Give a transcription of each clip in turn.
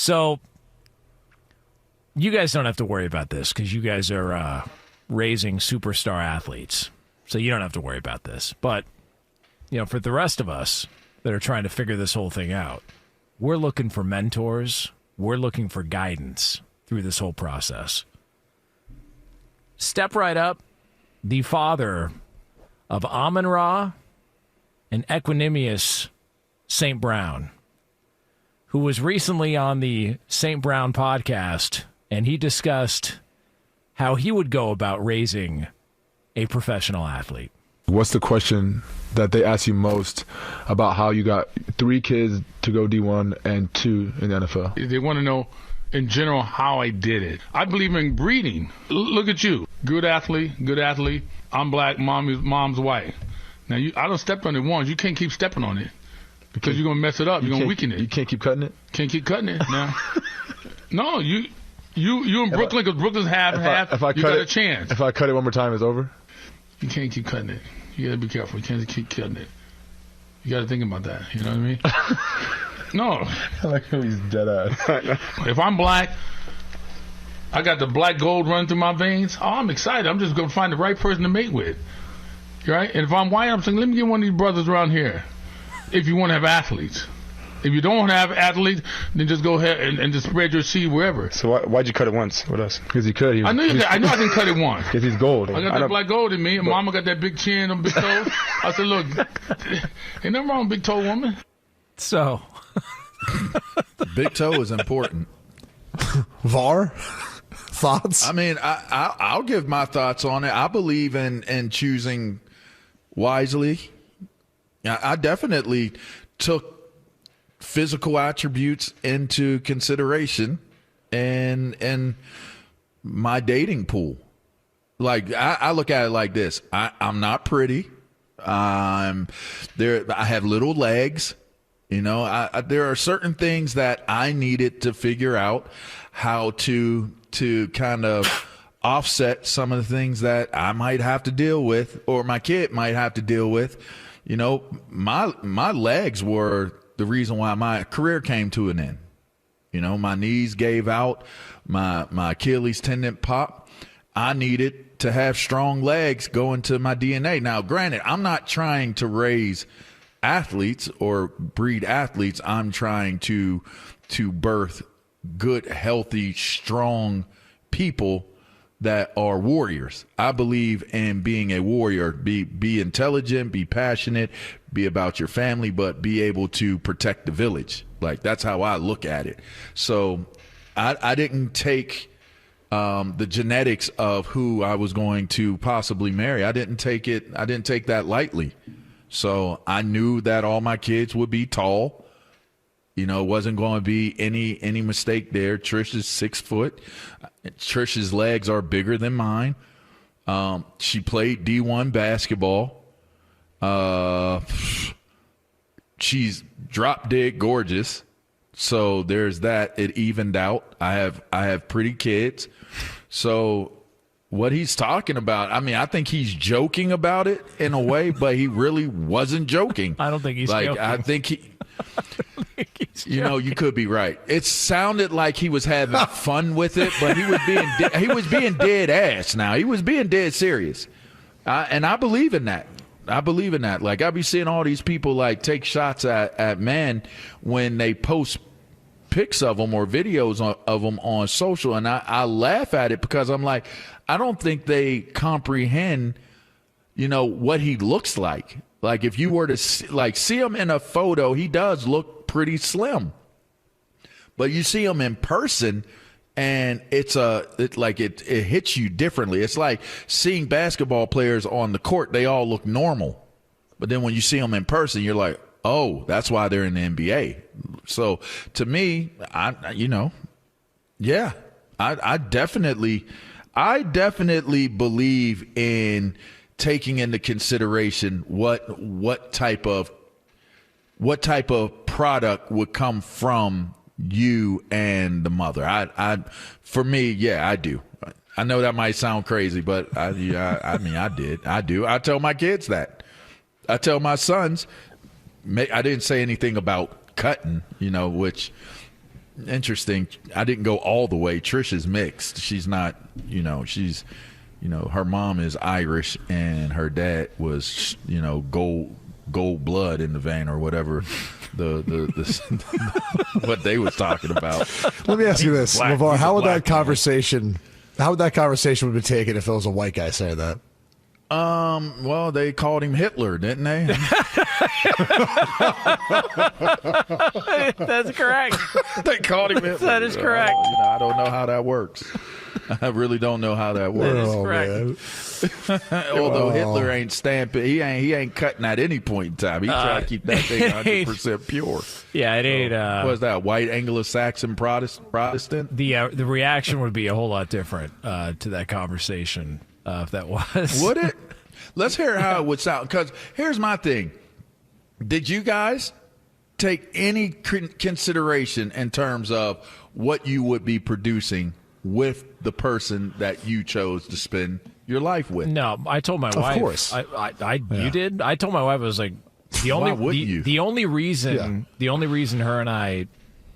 So you guys don't have to worry about this because you guys are raising superstar athletes. So you don't have to worry about this. But, for the rest of us that are trying to figure this whole thing out, we're looking for mentors. We're looking for guidance through this whole process. Step right up, the father of Amon-Ra and Equanimous St. Brown, who was recently on the St. Brown podcast, and he discussed how he would go about raising a professional athlete. What's the question that they ask you most about how you got 3 kids to go D1 and 2 in the NFL? They want to know, in general, how I did it. I believe in breeding. Look at you. Good athlete. I'm black, mom's white. Now, I don't step on it once. You can't keep stepping on it because you're going to mess it up. You're going to weaken it. You can't keep cutting it? Can't keep cutting it. No. No, you in Brooklyn, because Brooklyn's half, you got a chance. If I cut it one more time, it's over? You can't keep cutting it. You got to be careful. You can't keep cutting it. You got to think about that. You know what I mean? No. I like how he's dead ass. If I'm black, I got the black gold running through my veins. Oh, I'm excited. I'm just going to find the right person to mate with. Right? And if I'm white, I'm saying, let me get one of these brothers around here. If you want to have athletes. If you don't want to have athletes, then just go ahead and just spread your seed wherever. So why'd you cut it once with us? Because he could. I know I didn't cut it once. Because he's gold. I got that black gold in me. And Mama got that big chin and big toe. I said, look, ain't nothing wrong with big toe woman. So. Big toe is important. VAR? Thoughts? I mean, I'll give my thoughts on it. I believe in choosing wisely. I definitely took physical attributes into consideration and my dating pool. Like I look at it like this. I'm not pretty. I have little legs. There are certain things that I needed to figure out how to kind of offset some of the things that I might have to deal with or my kid might have to deal with. My legs were the reason why my career came to an end. My knees gave out, my Achilles tendon popped. I needed to have strong legs go into my DNA. Now, granted, I'm not trying to raise athletes or breed athletes. I'm trying to birth good, healthy, strong people that are warriors. I believe in being a warrior. Be intelligent, be passionate, be about your family, but be able to protect the village. Like, that's how I look at it. So I didn't take the genetics of who I was going to possibly marry. I didn't take that lightly. So I knew that all my kids would be tall. It wasn't going to be any mistake there. Trish is 6 foot. Trish's legs are bigger than mine. She played D1 basketball. She's drop dead gorgeous. So there's that. It evened out. I have pretty kids. So what he's talking about, I mean, I think he's joking about it in a way, but he really wasn't joking. I don't think he's joking. I think he you could be right. It sounded like he was having fun with it, but he was being dead ass now. He was being dead serious. And I believe in that. Like, I be seeing all these people like take shots at men when they post pics of them or videos of them on social, and I laugh at it because I'm like, I don't think they comprehend, what he looks like. Like, if you were to see him in a photo, he does look pretty slim. But you see him in person, and it hits you differently. It's like seeing basketball players on the court; they all look normal. But then when you see them in person, you're like, oh, that's why they're in the NBA. So to me, I definitely believe in taking into consideration what type of product would come from you and the mother. For me, yeah, I do. I know that might sound crazy, but I do. I tell my kids that. I tell my sons. I didn't say anything about cutting, which Interesting. I didn't go all the way. Trish is mixed. She's not, her mom is Irish and her dad was, gold blood in the vein or whatever the what they was talking about. Let me ask you this, Black- LaVar. he's a How would black that conversation have been taken if it was a white guy saying that? Well, they called him Hitler, didn't they? That's correct. They called him Hitler. That is correct. I don't know how that works. I really don't know how that That works. is correct. Man. Although Hitler ain't stamping, he ain't cutting at any point in time. He trying to keep that thing 100% pure. Yeah, it ain't. What was that, white Anglo-Saxon Protestant? The reaction would be a whole lot different to that conversation if that was. Would it? Let's hear how it would sound. Because here's my thing. Did you guys take any consideration in terms of what you would be producing with the person that you chose to spend your life with? No, I told my wife. Of course. You did? I told my wife, I was like, the only reason her and I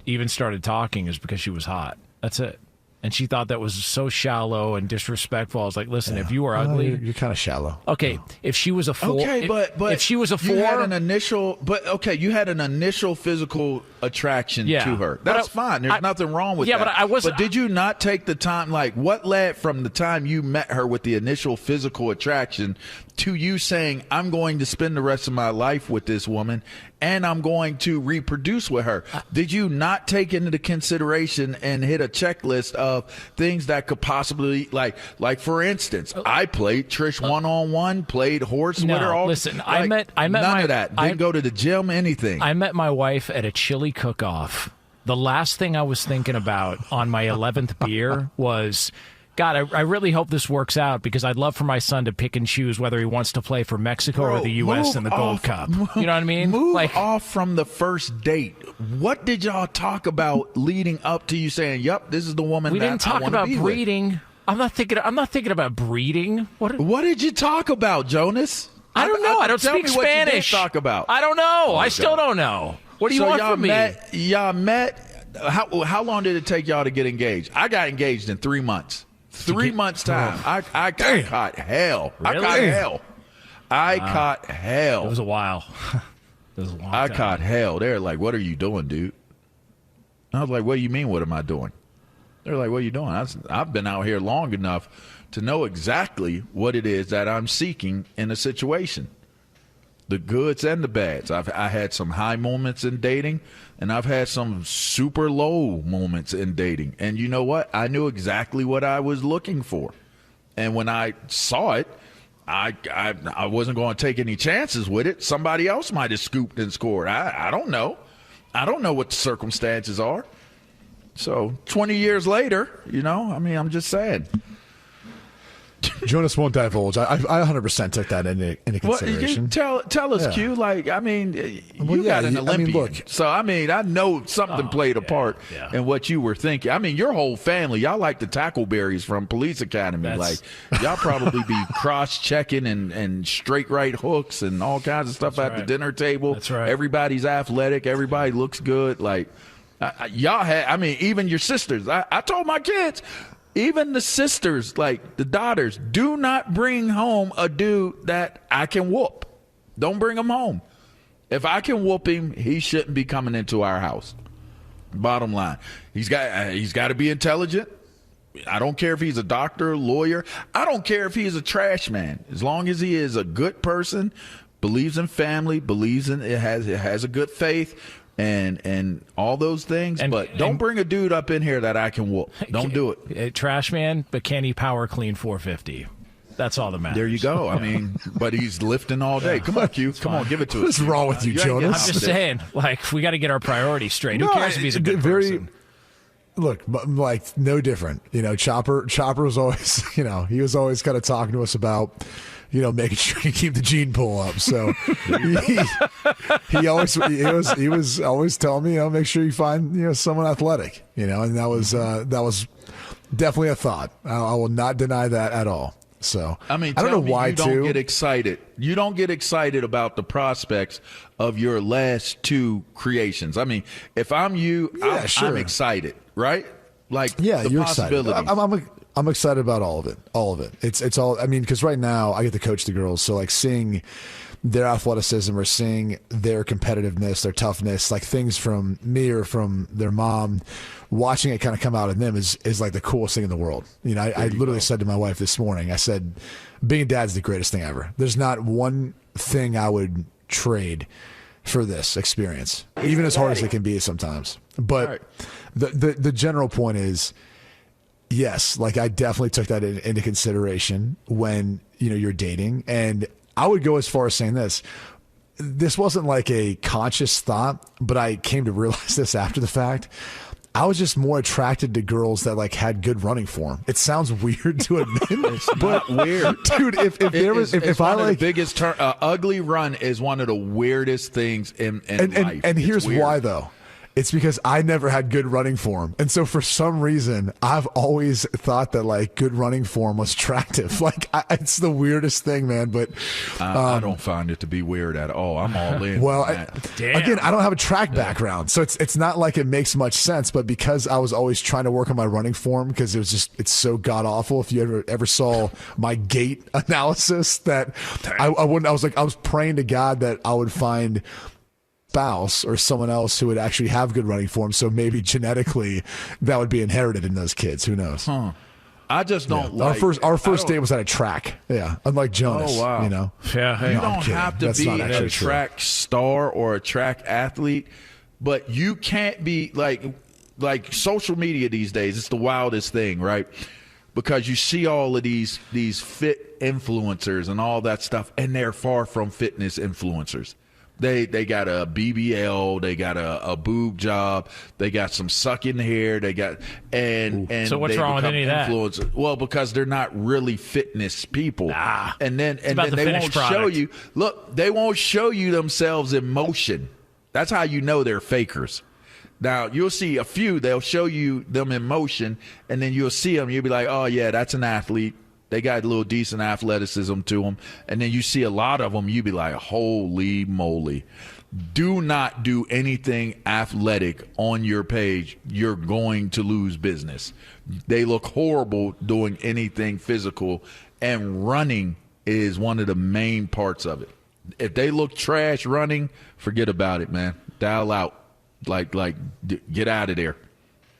even started talking is because she was hot. That's it. And she thought that was so shallow and disrespectful. I was like, listen, if you were ugly, You're kind of shallow. okay. If she was a 4, Okay, but if she was a 4, you had an initial, you had an initial physical attraction Yeah. to her. But That's fine. There's nothing wrong with yeah, that. but I wasn't- But did you not take the time? Like, what led from the time you met her with the initial physical attraction to you saying, "I'm going to spend the rest of my life with this woman, and I'm going to reproduce with her"? Did you not take into consideration and hit a checklist of things that could possibly, like for instance, I played Trish one-on-one, played horse with her. Listen, I met none my, of that. Didn't go to the gym, anything. I met my wife at a chili cook-off. The last thing I was thinking about on my 11th beer was, God, I really hope this works out because I'd love for my son to pick and choose whether he wants to play for Mexico or the U.S. in the Gold Cup. You know what I mean? Move off from the first date. What did y'all talk about leading up to you saying, "Yep, this is the woman"? We that didn't talk I wanna about be with"? breeding. I'm not thinking about breeding. What did you talk about, Jonas? I don't know. I don't tell speak me what you did Spanish. talk about. I don't know. Oh, I still God. don't know. What do you So want y'all from me? Y'all met. How long did it take y'all to get engaged? I got engaged in 3 months. 3 months time. I caught hell. I Really? caught hell. I caught hell. It was a while. It was a long I time. caught hell. They're like, "What are you doing, dude?" I was like, "What do you mean? What am I doing?" They're like, "What are you doing?" I've been out here long enough to know exactly what it is that I'm seeking in a situation. The goods and the bads. I had some high moments in dating, and I've had some super low moments in dating. And you know what? I knew exactly what I was looking for. And when I saw it, I wasn't going to take any chances with it. Somebody else might have scooped and scored. I don't know. I don't know what the circumstances are. So 20 years later, I'm just saying. Jonas won't divulge. I 100% took that into consideration. Tell us, Yeah. Q. Like, you Well, got an yeah, Olympian. look. So, I know something played a part in what you were thinking. Your whole family, y'all like the Tackleberries from Police Academy. That's- Like, y'all probably be cross-checking and straight right hooks and all kinds of stuff at the right. dinner table. That's right. Everybody's athletic. Everybody looks good. Like, y'all had, even your sisters. I told my kids, even the sisters, like the daughters, do not bring home a dude that I can whoop. Don't bring him home. If I can whoop him, he shouldn't be coming into our house. Bottom line, he's got to be intelligent. I don't care if he's a doctor, lawyer. I don't care if he's a trash man. As long as he is a good person, believes in family, believes in it has a good faith. And all those things, but don't bring a dude up in here that I can whoop. Don't do it. Trash man, but can he power clean 450? That's all that matters. There you go. But he's lifting all day. Come on, Q. Come on, give it to us. What's wrong with you, ain't getting Jonas? off I'm just today. saying, like, we got to get our priorities straight. Who No, cares if he's a good person? Look, like no different. Chopper was always, he was always kind of talking to us about, making sure you keep the gene pool up. So he was always telling me, make sure you find someone athletic, and that was definitely a thought. I will not deny that at all. So I mean, I don't tell know me why you too. don't get excited. You don't get excited about the prospects of your last two creations. I mean, if I'm you, Yeah, sure. I'm excited, right? Like, Yeah, the you're excited. possibilities. I'm excited about all of it. All of it. It's all. I mean, because right now I get to coach the girls, so like seeing their athleticism or seeing their competitiveness, their toughness, like things from me or from their mom, watching it kind of come out in them is like the coolest thing in the world. You know, I literally said to my wife this morning, I said, being a dad's the greatest thing ever. There's not one thing I would trade for this experience, even as hard as it can be sometimes. But the general point is, yes, like I definitely took that into consideration when, you know, you're dating. And I would go as far as saying this wasn't like a conscious thought, but I came to realize this after the fact. I was just more attracted to girls that like had good running form. It sounds weird to admit, It's not weird, dude. If I like the biggest ugly run is one of the weirdest things in life. And It's here's weird. why though. It's because I never had good running form. And so for some reason, I've always thought that like good running form was attractive. Like it's the weirdest thing, man. But I don't find it to be weird at all. I'm all in. well, on that. again, I don't have a track background. So it's not like it makes much sense. But because I was always trying to work on my running form, because it's so god awful. If you ever saw my gait analysis, that I was praying to God that I would find spouse or someone else who would actually have good running form, so maybe genetically that would be inherited in those kids. Who knows? I just don't Our like first date was at a track. Yeah, unlike Jonas. Oh, wow. You know, Yeah, You No, I'm don't kidding. have to That's be not a actually true. track star or a track athlete, but you can't be like social media these days. It's the wildest thing, right? Because you see all of these fit influencers and all that stuff, and they're far from fitness influencers. They got a BBL, they got a boob job, they got some sucking hair, they got and So what's they wrong with become any of that? influencers. Well, because they're not really fitness people. And then about the they finished won't show product. you. Look, they won't show you themselves in motion. That's how you know they're fakers. Now, you'll see a few, they'll show you them in motion, and then you'll see them, you'll be like, oh, yeah, that's an athlete. They got a little decent athleticism to them. And then you see a lot of them, you be like, holy moly. Do not do anything athletic on your page. You're going to lose business. They look horrible doing anything physical, and running is one of the main parts of it. If they look trash running, forget about it, man. Dial out. Get out of there.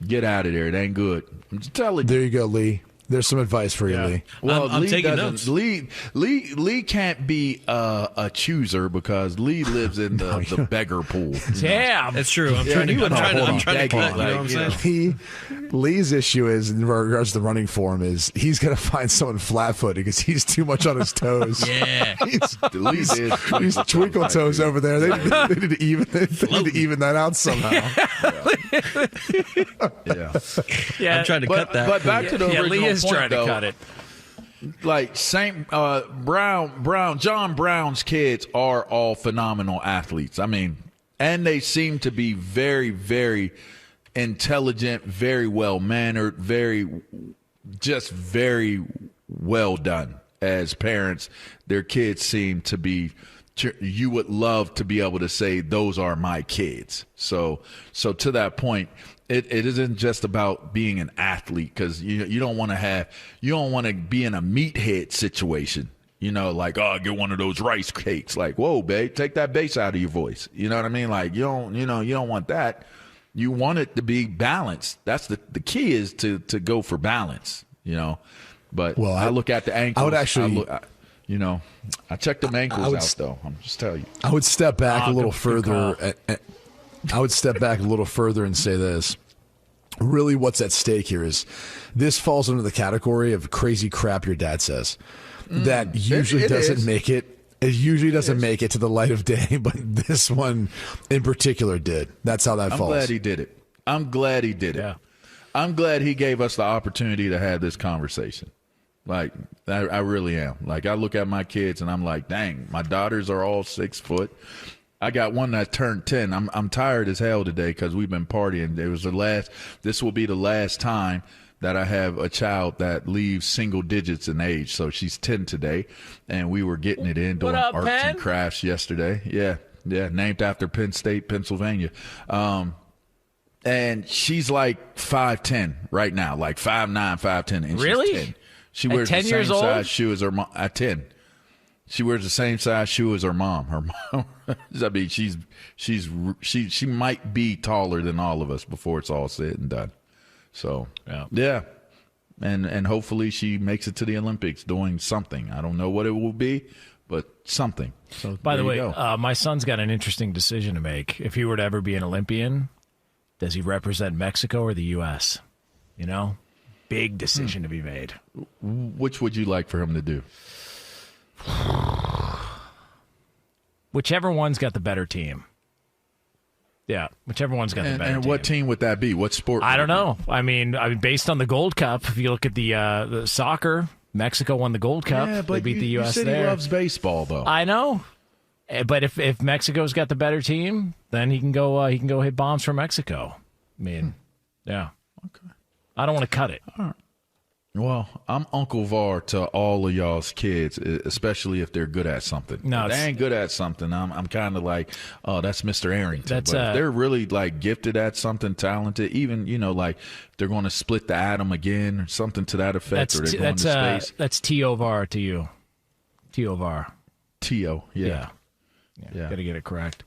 Get out of there. It ain't good. I'm just telling you. there you go, Lee. There's some advice for you, Lee. Well, I'm Lee taking doesn't- notes. Lee can't be a chooser because Lee lives in the beggar pool. Damn. That's true. I'm Yeah, trying to. you I'm would trying to. hold I'm on. trying to Begging, cut. You know what I'm like, saying? Lee's issue is in regards to the running form is he's gonna find someone flat-footed because he's too much on his toes. Yeah. Lee is He's twinkle toes over there. They need to even that out somehow. Yeah. Yeah, I'm trying to cut that. But back to the yeah, original Lee is point, trying though, to cut it. Like John Brown's kids are all phenomenal athletes. I mean, and they seem to be very, very intelligent, very well mannered, very well done as parents. Their kids seem to be. You would love to be able to say those are my kids. So to that point, it isn't just about being an athlete, because you don't want to be in a meathead situation. You know, like, oh, get one of those rice cakes. Like, whoa, babe, take that bass out of your voice. You know what I mean? Like, you don't want that. You want it to be balanced. That's the key is to go for balance. You know, but Well, I look at the ankles. I would actually. I check them ankles out, though. I'm just telling you. I would step back a little good further. I would step back a little further and say this. Really, what's at stake here is this falls under the category of crazy crap your dad says that usually it doesn't is. make it. It usually doesn't make it to the light of day, but this one in particular did. That's how that I'm falls. glad he did it. I'm glad he did it. Yeah. I'm glad he gave us the opportunity to have this conversation. Like, I really am. Like, I look at my kids and I'm like, dang, my daughters are all 6 foot. I got one that turned 10. I'm tired as hell today because we've been partying. This will be the last time that I have a child that leaves single digits in age. So she's 10 today, and we were getting it in doing up, arts Penn? and crafts yesterday. Yeah, named after Penn State, Pennsylvania. And she's like 5'10" right now, like 5'9", 5'10", and Really? she's 10. She At wears 10 the years same old? size shoe as her mom. At 10. She wears the same size shoe as her mom. Her mom, I mean, she might be taller than all of us before it's all said and done. So, yeah. And hopefully she makes it to the Olympics doing something. I don't know what it will be, but something. So By the there you way, go. my son's got an interesting decision to make. If he were to ever be an Olympian, does he represent Mexico or the U.S.? You know? Big decision to be made. Which would you like for him to do? Whichever one's got the better team. Yeah, whichever one's got the better team. And what team would that be? What sport? I don't know. I mean, based on the Gold Cup, if you look at the soccer, Mexico won the Gold Cup. Yeah, but they beat the U.S. You said there. he loves baseball, though. I know. But if Mexico's got the better team, then he can go hit bombs for Mexico. I mean, yeah. Okay. I don't want to cut it. All right. Well, I'm Uncle VAR to all of y'all's kids, especially if they're good at something. No, if they ain't good at something, I'm kind of like, oh, that's Mr. Arrington. That's, but if they're really like gifted at something, talented, even like they're going to split the atom again or something to that effect, or they're going to space. That's T-O-VAR to you. T-O-VAR. T-O, yeah. Got to get it correct.